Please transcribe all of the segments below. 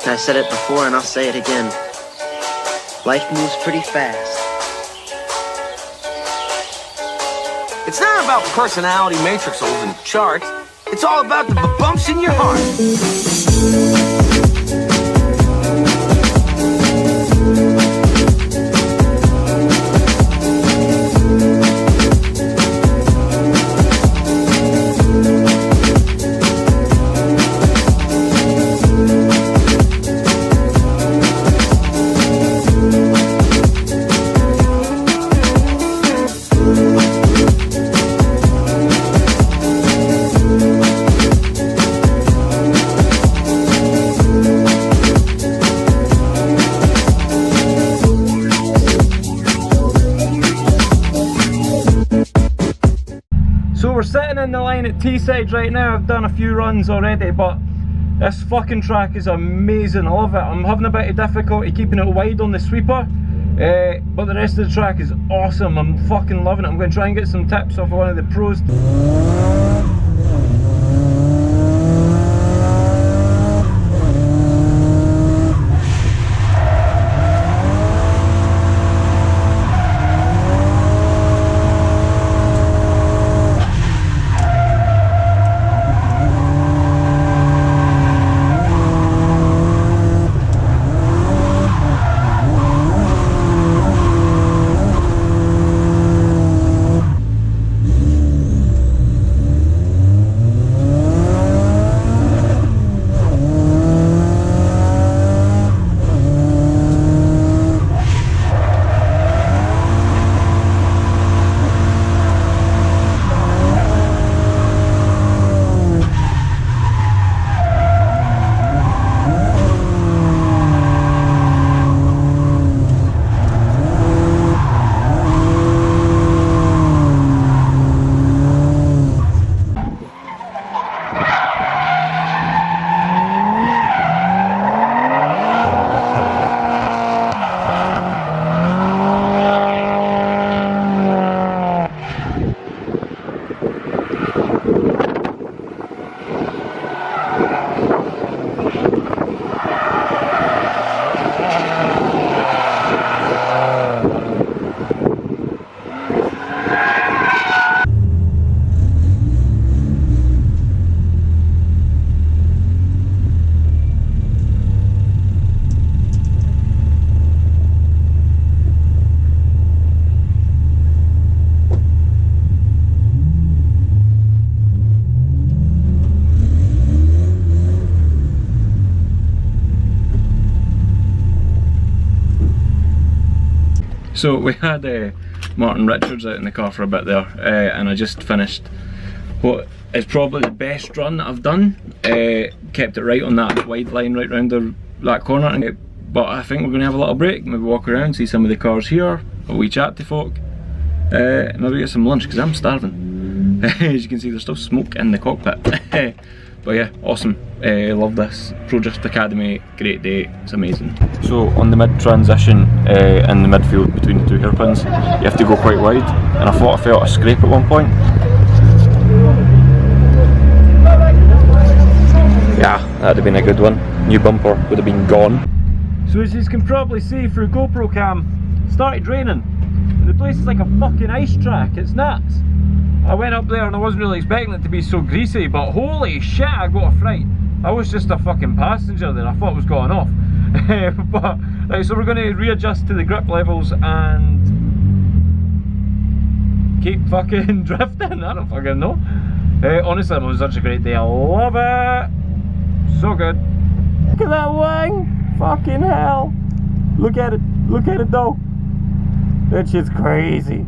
I said it before and I'll say it again. Life moves pretty fast. It's not about personality matrixels and charts. It's all about the bumps in your heart. So we're sitting in the line at Teeside right now. I've done a few runs already, but this fucking track is amazing. I love it. I'm having a bit of difficulty keeping it wide on the sweeper, but the rest of the track is awesome. I'm fucking loving it. I'm going to try and get some tips off of one of the pros. So we had Martin Richards out in the car for a bit there, and I just finished what is probably the best run that I've done. Kept it right on that wide line right round that corner, but I think we're going to have a little break, maybe walk around, see some of the cars here, a wee chat to folk, and maybe get some lunch because I'm starving. As you can see, there's still smoke in the cockpit. But yeah, awesome. Love this. Project Academy, great day, it's amazing. So on the mid-transition in the midfield between the two hairpins, you have to go quite wide, and I thought I felt a scrape at one point. Yeah, that'd have been a good one. New bumper would have been gone. So as you can probably see through GoPro cam, it started raining. And the place is like a fucking ice track, it's nuts. I went up there and I wasn't really expecting it to be so greasy, but holy shit, I got a fright. I was just a fucking passenger there, I thought it was going off. But, right, so we're going to readjust to the grip levels and keep fucking drifting, I don't fucking know. Honestly, it was such a great day, I love it. So good. Look at that wing, fucking hell. Look at it though. That shit's crazy.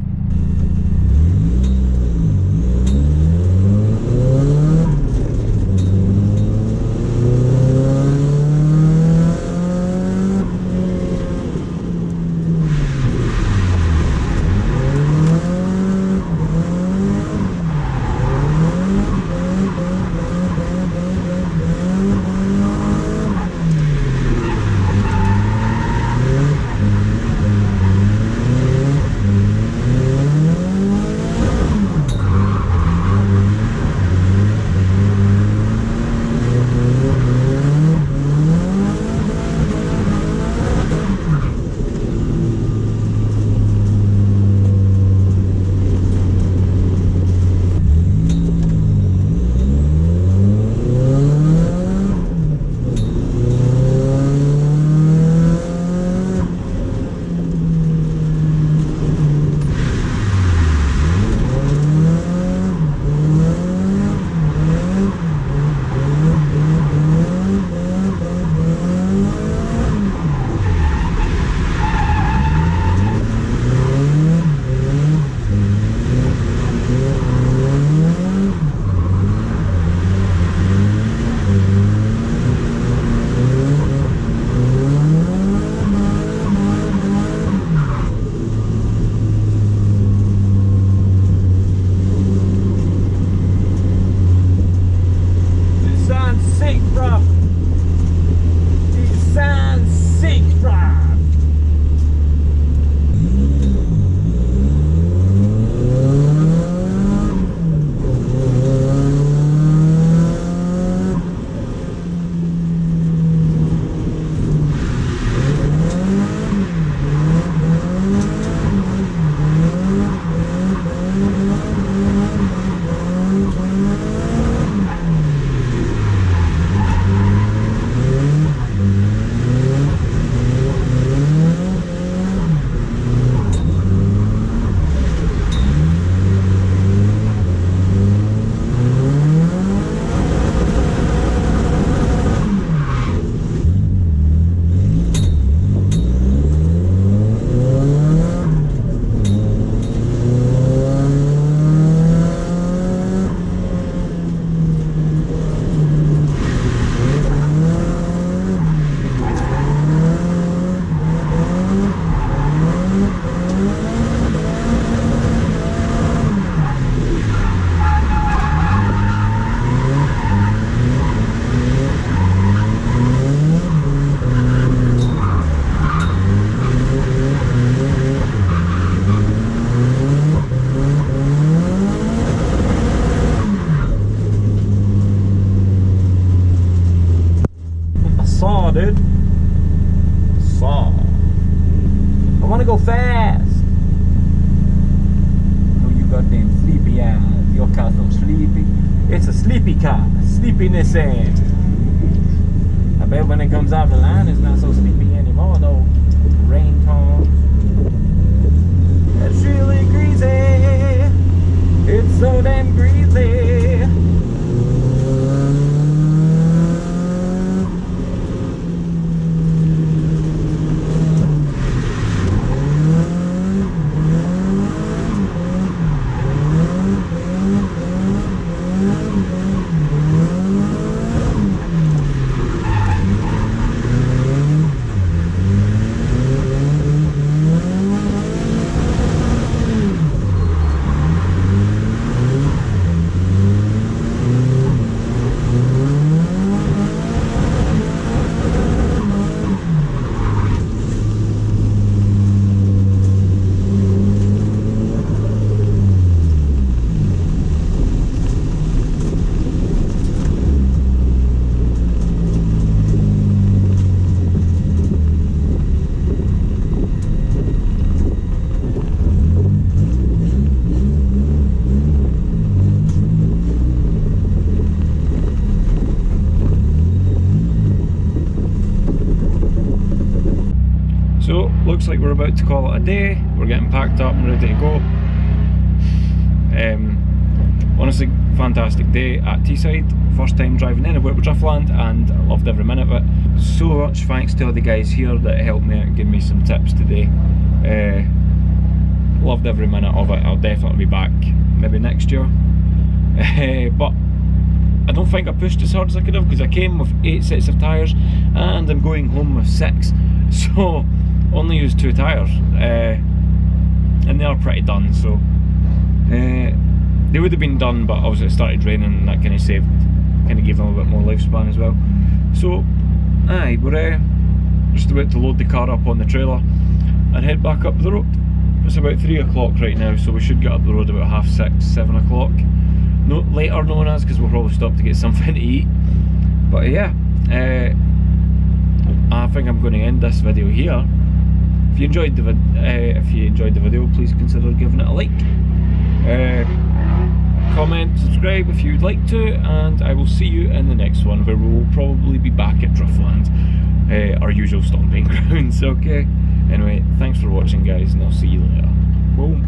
dude. So, I want to go fast. Oh, you goddamn sleepy ass. Your car's so sleepy. It's a sleepy car. Sleepiness in. I bet when it comes out the line, it's not so sleepy anymore though. Rain tones. It's really greasy. It's so damn greasy. So, looks like we're about to call it a day. We're getting packed up and ready to go. Honestly, fantastic day at Teesside. First time driving anywhere with Driftland and I loved every minute of it. So much thanks to all the guys here that helped me out and gave me some tips today. Loved every minute of it. I'll definitely be back maybe next year. But I don't think I pushed as hard as I could have because I came with 8 sets of tyres and I'm going home with 6. So only used 2 tyres and they are pretty done, so they would have been done, but obviously it started raining and that kind of gave them a bit more lifespan as well. So aye, we're just about to load the car up on the trailer and head back up the road. It's about 3 o'clock right now, so we should get up the road about 6:30, 7 o'clock. No later known as, because we'll probably stop to get something to eat. But yeah, I think I'm going to end this video here. If you enjoyed the video, please consider giving it a like. Comment, subscribe if you'd like to, and I will see you in the next one, where we will probably be back at Driftland, our usual stomping grounds. Okay. Anyway, thanks for watching, guys, and I'll see you later. Boom.